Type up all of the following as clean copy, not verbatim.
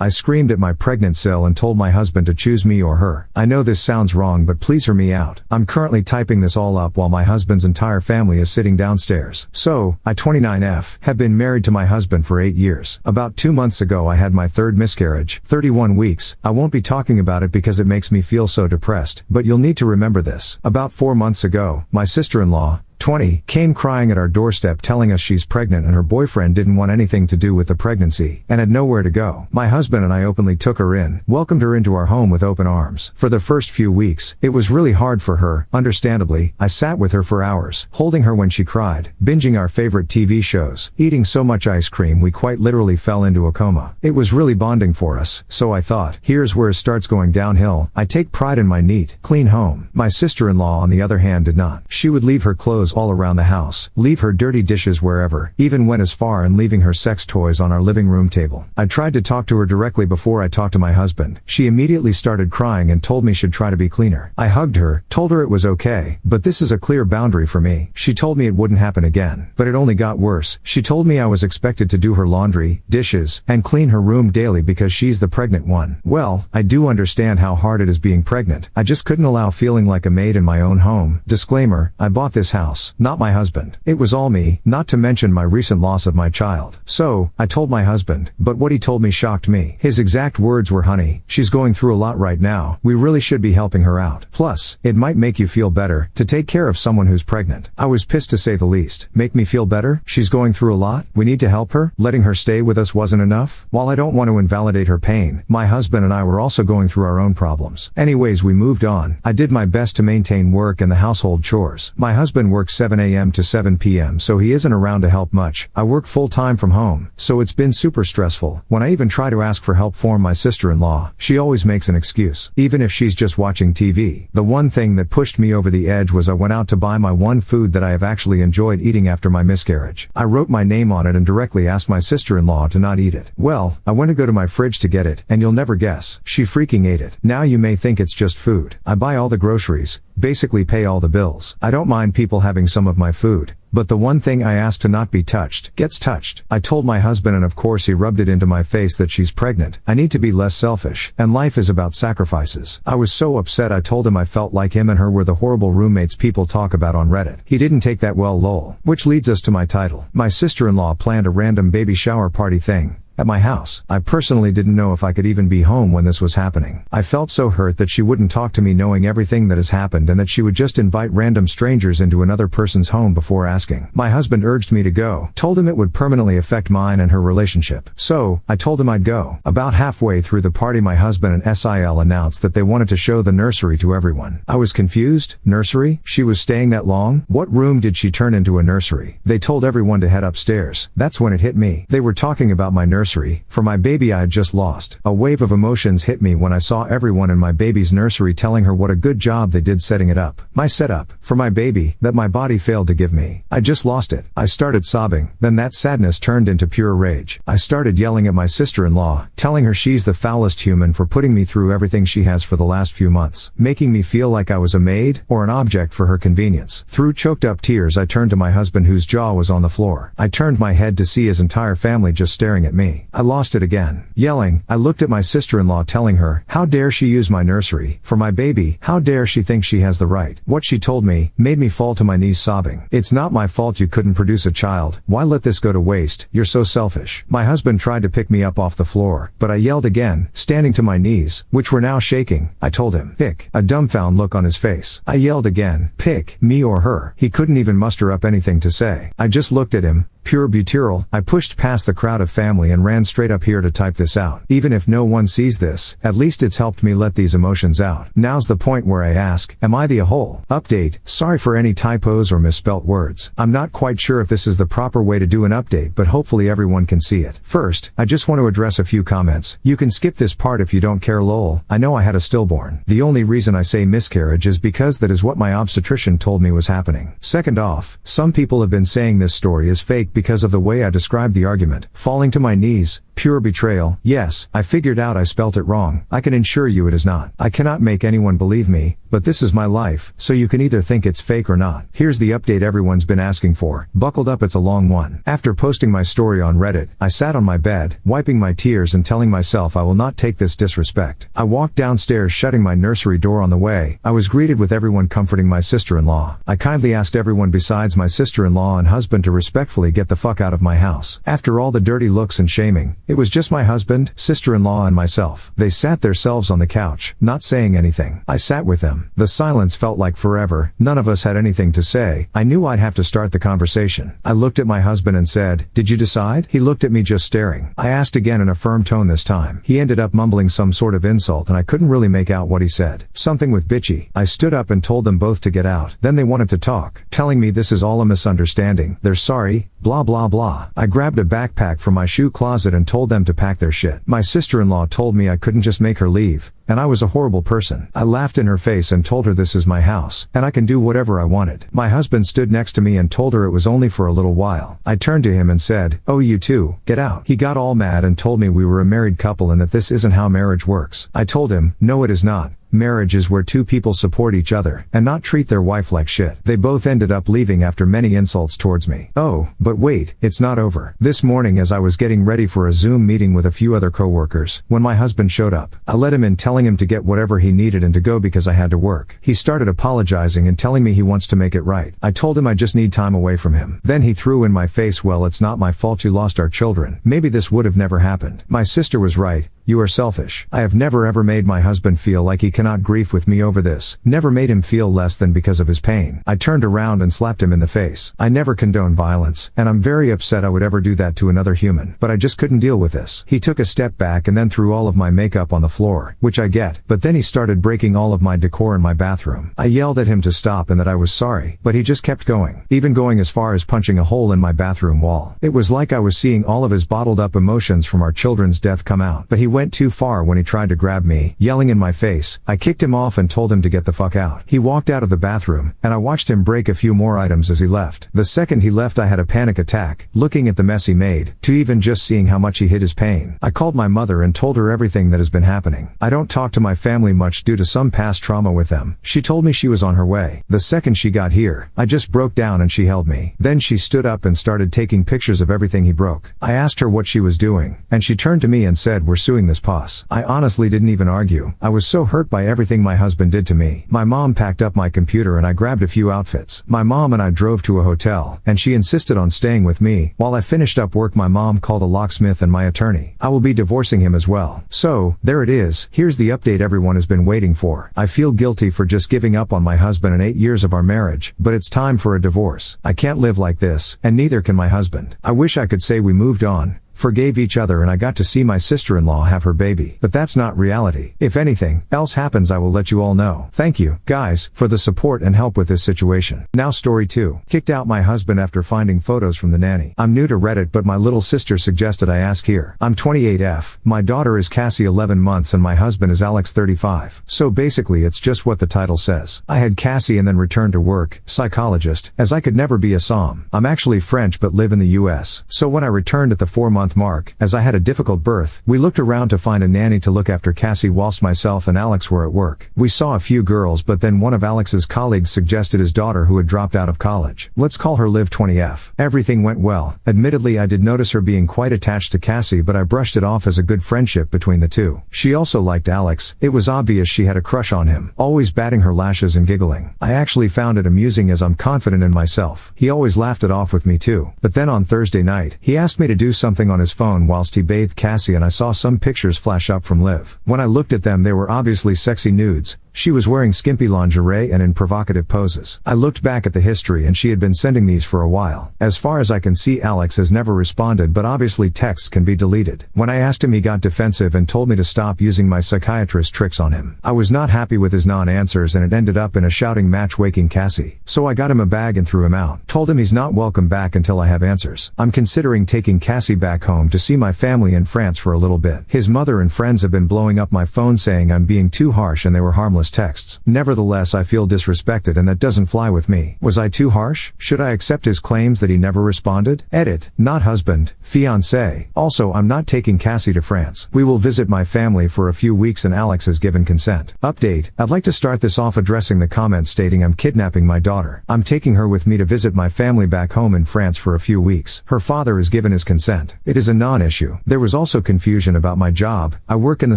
I screamed at my pregnant self and told my husband to choose me or her. I know this sounds wrong, but please hear me out. I'm currently typing this all up while my husband's entire family is sitting downstairs. So, I 29F, have been married to my husband for 8 years. About 2 months ago I had my third miscarriage, 31 weeks. I won't be talking about it because it makes me feel so depressed, but you'll need to remember this. About 4 months ago, my sister-in-law, 20, came crying at our doorstep telling us she's pregnant and her boyfriend didn't want anything to do with the pregnancy, and had nowhere to go. My husband and I openly took her in, welcomed her into our home with open arms. For the first few weeks, it was really hard for her, understandably. I sat with her for hours, holding her when she cried, binging our favorite TV shows, eating so much ice cream we quite literally fell into a coma. It was really bonding for us, so I thought, here's where it starts going downhill. I take pride in my neat, clean home. My sister-in-law on the other hand did not. She would leave her clothes all around the house, leave her dirty dishes wherever, even went as far in leaving her sex toys on our living room table. I tried to talk to her directly before I talked to my husband. She immediately started crying and told me she'd try to be cleaner. I hugged her, told her it was okay, but this is a clear boundary for me. She told me it wouldn't happen again, but it only got worse. She told me I was expected to do her laundry, dishes, and clean her room daily because she's the pregnant one. Well, I do understand how hard it is being pregnant. I just couldn't allow feeling like a maid in my own home. Disclaimer, I bought this house, not my husband. It was all me, not to mention my recent loss of my child. So, I told my husband, but what he told me shocked me. His exact words were, honey, she's going through a lot right now. We really should be helping her out. Plus, it might make you feel better to take care of someone who's pregnant. I was pissed to say the least. Make me feel better? She's going through a lot? We need to help her? Letting her stay with us wasn't enough? While I don't want to invalidate her pain, my husband and I were also going through our own problems. Anyways, we moved on. I did my best to maintain work and the household chores. My husband works 7 a.m. to 7 p.m. so he isn't around to help much. I work full-time from home, so it's been super stressful. When I even try to ask for help from my sister-in-law, she always makes an excuse, even if she's just watching TV. The one thing that pushed me over the edge was I went out to buy my one food that I have actually enjoyed eating after my miscarriage. I wrote my name on it and directly asked my sister-in-law to not eat it. Well, I went to go to my fridge to get it, and you'll never guess, she freaking ate it. Now you may think it's just food. I buy all the groceries, basically pay all the bills. I don't mind people having some of my food, but the one thing I asked to not be touched gets touched. I told my husband and of course he rubbed it into my face that she's pregnant. I need to be less selfish, and life is about sacrifices. I was so upset I told him I felt like him and her were the horrible roommates people talk about on Reddit. He didn't take that well, lol. Which leads us to my title. My sister-in-law planned a random baby shower party thing at my house. I personally didn't know if I could even be home when this was happening. I felt so hurt that she wouldn't talk to me knowing everything that has happened and that she would just invite random strangers into another person's home before asking. My husband urged me to go, told him it would permanently affect mine and her relationship. So, I told him I'd go. About halfway through the party my husband and SIL announced that they wanted to show the nursery to everyone. I was confused. Nursery? She was staying that long? What room did she turn into a nursery? They told everyone to head upstairs. That's when it hit me. They were talking about my nursery. For my baby I had just lost. A wave of emotions hit me when I saw everyone in my baby's nursery telling her what a good job they did setting it up. My setup for my baby that my body failed to give me. I just lost it. I started sobbing. Then that sadness turned into pure rage. I started yelling at my sister-in-law, telling her she's the foulest human for putting me through everything she has for the last few months, making me feel like I was a maid or an object for her convenience. Through choked up tears I turned to my husband whose jaw was on the floor. I turned my head to see his entire family just staring at me. I lost it again. Yelling, I looked at my sister-in-law telling her, how dare she use my nursery for my baby? How dare she think she has the right? What she told me made me fall to my knees sobbing. It's not my fault you couldn't produce a child. Why let this go to waste? You're so selfish. My husband tried to pick me up off the floor, but I yelled again, standing to my knees, which were now shaking. I told him, pick. A dumbfound look on his face. I yelled again, pick, me or her. He couldn't even muster up anything to say. I just looked at him, pure butyrol. I pushed past the crowd of family and ran straight up here to type this out. Even if no one sees this, at least it's helped me let these emotions out. Now's the point where I ask, am I the a-hole? Update, sorry for any typos or misspelt words. I'm not quite sure if this is the proper way to do an update, but hopefully everyone can see it. First, I just want to address a few comments. You can skip this part if you don't care, lol. I know I had a stillborn. The only reason I say miscarriage is because that is what my obstetrician told me was happening. Second off, some people have been saying this story is fake because of the way I described the argument. Falling to my knees, pure betrayal. Yes, I figured out I spelt it wrong. I can assure you it is not. I cannot make anyone believe me, but this is my life, so you can either think it's fake or not. Here's the update everyone's been asking for. Buckled up, it's a long one. After posting my story on Reddit, I sat on my bed, wiping my tears and telling myself I will not take this disrespect. I walked downstairs, shutting my nursery door on the way. I was greeted with everyone comforting my sister-in-law. I kindly asked everyone besides my sister-in-law and husband to respectfully get the fuck out of my house. After all the dirty looks and shaming, it was just my husband, sister-in-law and myself. They sat themselves on the couch, not saying anything. I sat with them. The silence felt like forever. None of us had anything to say. I knew I'd have to start the conversation. I looked at my husband and said, "Did you decide?" He looked at me, just staring. I asked again in a firm tone this time. He ended up mumbling some sort of insult and I couldn't really make out what he said. Something with bitchy. I stood up and told them both to get out. Then they wanted to talk, telling me this is all a misunderstanding. They're sorry, blah blah blah. I grabbed a backpack from my shoe closet and told them to pack their shit. My sister-in-law told me I couldn't just make her leave, and I was a horrible person. I laughed in her face and told her this is my house, and I can do whatever I wanted. My husband stood next to me and told her it was only for a little while. I turned to him and said, "Oh, you too, get out." He got all mad and told me we were a married couple and that this isn't how marriage works. I told him, no it is not. Marriage is where two people support each other, and not treat their wife like shit. They both ended up leaving after many insults towards me. Oh, but wait, it's not over. This morning as I was getting ready for a Zoom meeting with a few other coworkers, when my husband showed up, I let him in, telling him to get whatever he needed and to go because I had to work. He started apologizing and telling me he wants to make it right. I told him I just need time away from him. Then he threw in my face, "Well, it's not my fault you lost our children. Maybe this would have never happened." My sister was right. You are selfish. I have never ever made my husband feel like he cannot grieve with me over this. Never made him feel less than because of his pain. I turned around and slapped him in the face. I never condone violence, and I'm very upset I would ever do that to another human. But I just couldn't deal with this. He took a step back and then threw all of my makeup on the floor, which I get, but then he started breaking all of my decor in my bathroom. I yelled at him to stop and that I was sorry, but he just kept going, even going as far as punching a hole in my bathroom wall. It was like I was seeing all of his bottled up emotions from our children's death come out. But he went too far when he tried to grab me, yelling in my face. I kicked him off and told him to get the fuck out. He walked out of the bathroom, and I watched him break a few more items as he left. The second he left I had a panic attack, looking at the mess he made, to even just seeing how much he hid his pain. I called my mother and told her everything that has been happening. I don't talk to my family much due to some past trauma with them. She told me she was on her way. The second she got here, I just broke down and she held me. Then she stood up and started taking pictures of everything he broke. I asked her what she was doing, and she turned to me and said, "We're suing this posse." I honestly didn't even argue. I was so hurt by everything my husband did to me. My mom packed up my computer and I grabbed a few outfits. My mom and I drove to a hotel, and she insisted on staying with me. While I finished up work, my mom called a locksmith and my attorney. I will be divorcing him as well. So, there it is. Here's the update everyone has been waiting for. I feel guilty for just giving up on my husband and 8 years of our marriage, but it's time for a divorce. I can't live like this, and neither can my husband. I wish I could say we moved on, forgave each other, and I got to see my sister-in-law have her baby. But that's not reality. If anything else happens, I will let you all know. Thank you, guys, for the support and help with this situation. Now story 2. Kicked out my husband after finding photos from the nanny. I'm new to Reddit, but my little sister suggested I ask here. I'm 28F. My daughter is Cassie 11 months and my husband is Alex 35. So basically it's just what the title says. I had Cassie and then returned to work, psychologist, as I could never be a SOM. I'm actually French but live in the US. So when I returned at the 4-month mark, as I had a difficult birth, we looked around to find a nanny to look after Cassie whilst myself and Alex were at work. We saw a few girls, but then one of Alex's colleagues suggested his daughter who had dropped out of college. Let's call her Liv 20F. Everything went well. Admittedly, I did notice her being quite attached to Cassie, but I brushed it off as a good friendship between the two. She also liked Alex. It was obvious she had a crush on him, always batting her lashes and giggling. I actually found it amusing as I'm confident in myself. He always laughed it off with me too. But then on Thursday night, he asked me to do something on his phone whilst he bathed Cassie, and I saw some pictures flash up from Liv. When I looked at them, they were obviously sexy nudes. She was wearing skimpy lingerie and in provocative poses. I looked back at the history and she had been sending these for a while. As far as I can see, Alex has never responded, but obviously texts can be deleted. When I asked him, he got defensive and told me to stop using my psychiatrist tricks on him. I was not happy with his non-answers and it ended up in a shouting match waking Cassie. So I got him a bag and threw him out. Told him he's not welcome back until I have answers. I'm considering taking Cassie back home to see my family in France for a little bit. His mother and friends have been blowing up my phone saying I'm being too harsh and they were harmless texts. Nevertheless, I feel disrespected and that doesn't fly with me. Was I too harsh? Should I accept his claims that he never responded? Edit. Not husband, fiancé. Also, I'm not taking Cassie to France. We will visit my family for a few weeks and Alex has given consent. Update. I'd like to start this off addressing the comments stating I'm kidnapping my daughter. I'm taking her with me to visit my family back home in France for a few weeks. Her father has given his consent. It is a non-issue. There was also confusion about my job. I work in the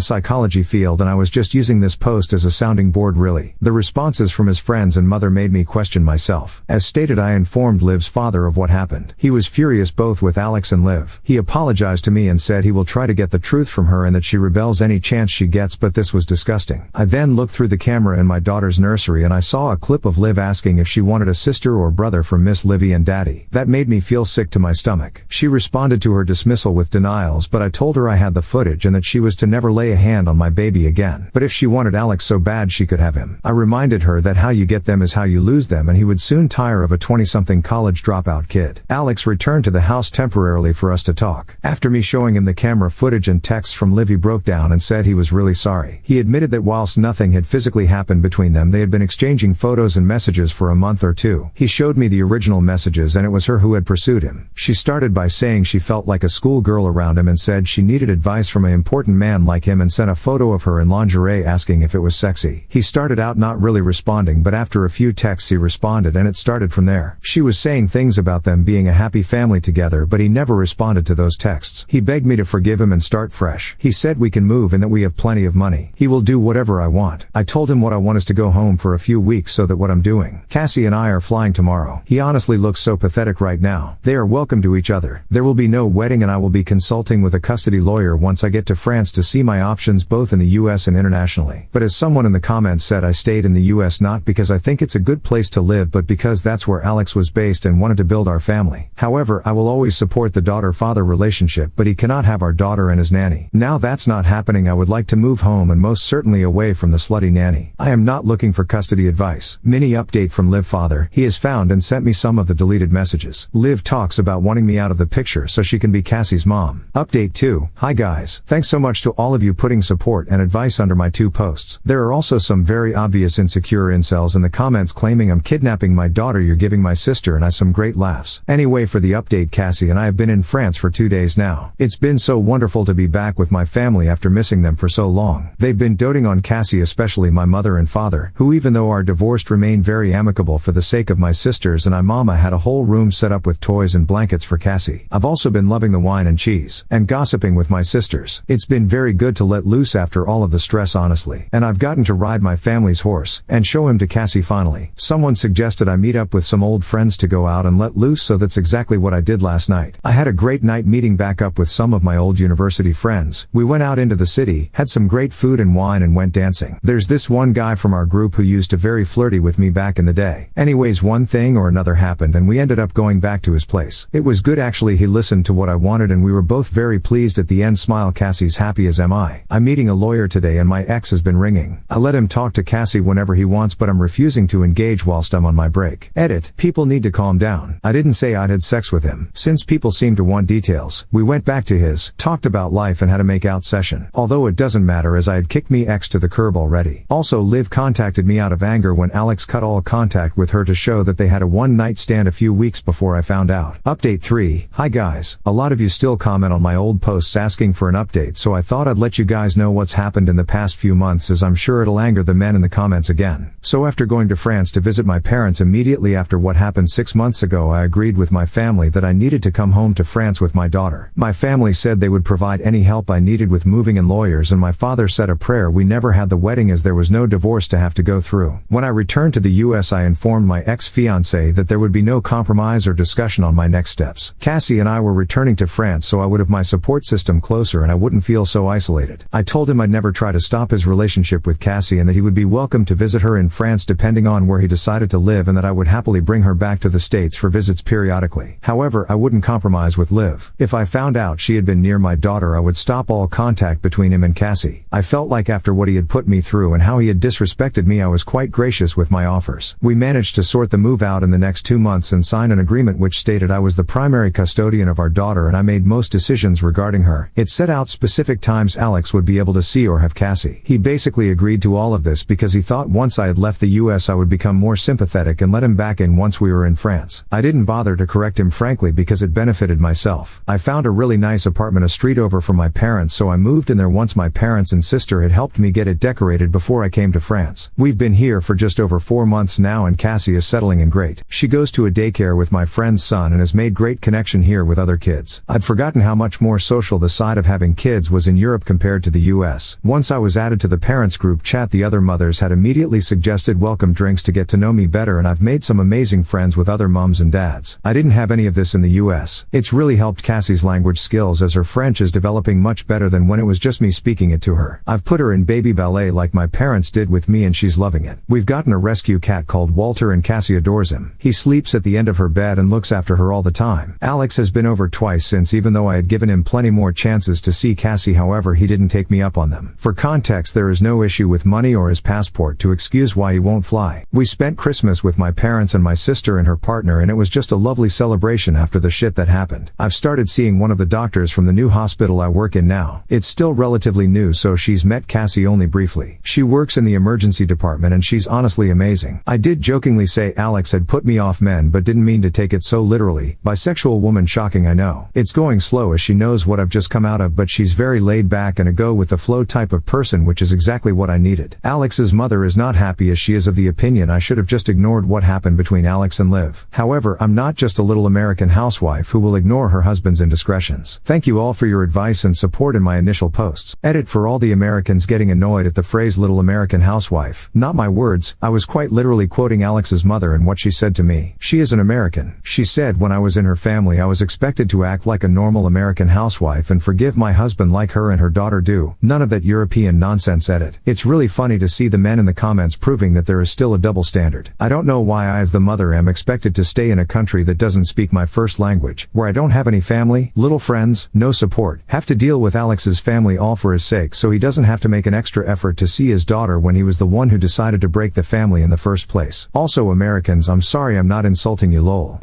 psychology field and I was just using this post as a sounding board really. The responses from his friends and mother made me question myself. As stated, I informed Liv's father of what happened. He was furious both with Alex and Liv. He apologized to me and said he will try to get the truth from her and that she rebels any chance she gets, but this was disgusting. I then looked through the camera in my daughter's nursery and I saw a clip of Liv asking if she wanted a sister or brother from Miss Livy and Daddy. That made me feel sick to my stomach. She responded to her dismissal with denials, but I told her I had the footage and that she was to never lay a hand on my baby again. But if she wanted Alex so bad she could have him. I reminded her that how you get them is how you lose them and he would soon tire of a 20-something college dropout kid. Alex returned to the house temporarily for us to talk. After me showing him the camera footage and texts from Livy, broke down and said he was really sorry. He admitted that whilst nothing had physically happened between them, they had been exchanging photos and messages for a month or two. He showed me the original messages and it was her who had pursued him. She started by saying she felt like a schoolgirl around him and said she needed advice from an important man like him and sent a photo of her in lingerie asking if it was sexy. He started out not really responding, but after a few texts he responded and it started from there. She was saying things about them being a happy family together, but he never responded to those texts. He begged me to forgive him and start fresh. He said we can move and that we have plenty of money. He will do whatever I want. I told him what I want is to go home for a few weeks so that what I'm doing. Cassie and I are flying tomorrow. He honestly looks so pathetic right now. They are welcome to each other. There will be no wedding and I will be consulting with a custody lawyer once I get to France to see my options both in the US and internationally. But as someone in the comments said, I stayed in the US not because I think it's a good place to live but because that's where Alex was based and wanted to build our family. However, I will always support the daughter-father relationship, but he cannot have our daughter and his nanny. Now that's not happening. I would like to move home and most certainly away from the slutty nanny. I am not looking for custody advice. Mini update from Liv father. He has found and sent me some of the deleted messages. Liv talks about wanting me out of the picture so she can be Cassie's mom. Update 2. Hi guys. Thanks so much to all of you putting support and advice under my 2 posts. There are also some very obvious insecure incels in the comments claiming I'm kidnapping my daughter, you're giving my sister and I some great laughs. Anyway, for the update, Cassie and I have been in France for 2 days now. It's been so wonderful to be back with my family after missing them for so long. They've been doting on Cassie, especially my mother and father, who even though are divorced remain very amicable for the sake of my sisters, and mama had a whole room set up with toys and blankets for Cassie. I've also been loving the wine and cheese and gossiping with my sisters. It's been very good to let loose after all of the stress honestly. And I've gotten to ride my family's horse and show him to Cassie finally. Someone suggested I meet up with some old friends to go out and let loose, so that's exactly what I did last night. I had a great night meeting back up with some of my old university friends. We went out into the city, had some great food and wine and went dancing. There's this one guy from our group who used to very flirty with me back in the day. Anyways, one thing or another happened and we ended up going back to his place. It was good actually. He listened to what I wanted and we were both very pleased at the end. Smile. Cassie's happy as am I. I'm meeting a lawyer today and my ex has been ringing. I let him talk to Cassie whenever he wants, but I'm refusing to engage whilst I'm on my break. Edit. People need to calm down. I didn't say I'd had sex with him. Since people seem to want details, we went back to his, talked about life and had a make out session. Although it doesn't matter as I had kicked me ex to the curb already. Also, Liv contacted me out of anger when Alex cut all contact with her to show that they had a one-night stand a few weeks before I found out. Update 3. Hi guys. A lot of you still comment on my old posts asking for an update, so I thought I'd let you guys know what's happened in the past few months, as I'm sure it'll anger the men in the comments again. So after going to France to visit my parents immediately after what happened 6 months ago, I agreed with my family that I needed to come home to France with my daughter. My family said they would provide any help I needed with moving and lawyers, and my father said a prayer we never had the wedding as there was no divorce to have to go through. When I returned to the US, I informed my ex-fiancé that there would be no compromise or discussion on my next steps. Cassie and I were returning to France so I would have my support system closer and I wouldn't feel so isolated. I told him I'd never try to stop his relationship with Cassie and that he would be welcome to visit her in France depending on where he decided to live, and that I would happily bring her back to the States for visits periodically. However, I wouldn't compromise with Liv. If I found out she had been near my daughter, I would stop all contact between him and Cassie. I felt like after what he had put me through and how he had disrespected me, I was quite gracious with my offers. We managed to sort the move out in the next 2 months and sign an agreement which stated I was the primary custodian of our daughter and I made most decisions regarding her. It set out specific times Alex would be able to see or have Cassie. He basically agreed to all of this because he thought once I had left the US I would become more sympathetic and let him back in once we were in France. I didn't bother to correct him frankly because it benefited myself. I found a really nice apartment a street over from my parents, so I moved in there once my parents and sister had helped me get it decorated before I came to France. We've been here for just over 4 months now and Cassie is settling in great. She goes to a daycare with my friend's son and has made great connection here with other kids. I'd forgotten how much more social the side of having kids was in Europe compared to the US. Once I was added to the parents group chat, the other mothers had immediately suggested welcome drinks to get to know me better, and I've made some amazing friends with other mums and dads. I didn't have any of this in the US. It's really helped Cassie's language skills as her French is developing much better than when it was just me speaking it to her. I've put her in baby ballet like my parents did with me and she's loving it. We've gotten a rescue cat called Walter and Cassie adores him. He sleeps at the end of her bed and looks after her all the time. Alex has been over twice since, even though I had given him plenty more chances to see Cassie, however he didn't take me up on them. For context, there is no issue with money or his passport to excuse why he won't fly. We spent Christmas with my parents and my sister and her partner and it was just a lovely celebration after the shit that happened. I've started seeing one of the doctors from the new hospital I work in now. It's still relatively new, so she's met Cassie only briefly. She works in the emergency department and she's honestly amazing. I did jokingly say Alex had put me off men but didn't mean to take it so literally. Bisexual woman, shocking I know. It's going slow as she knows what I've just come out of, but she's very laid back and a go with the flow type of person, which is exactly what I needed. Alex's mother is not happy as she is of the opinion I should have just ignored what happened between Alex and Liv. However, I'm not just a little American housewife who will ignore her husband's indiscretions. Thank you all for your advice and support in my initial posts. Edit: for all the Americans getting annoyed at the phrase little American housewife. Not my words, I was quite literally quoting Alex's mother and what she said to me. She is an American. She said when I was in her family I was expected to act like a normal American housewife and forgive my husband like her and her daughter do. None of that European nonsense. Edit. It's really funny to see the men in the comments proving that there is still a double standard. I don't know why I as the mother am expected to stay in a country that doesn't speak my first language, where I don't have any family, little friends, no support, have to deal with Alex's family all for his sake so he doesn't have to make an extra effort to see his daughter when he was the one who decided to break the family in the first place. Also Americans, I'm sorry I'm not insulting you lol.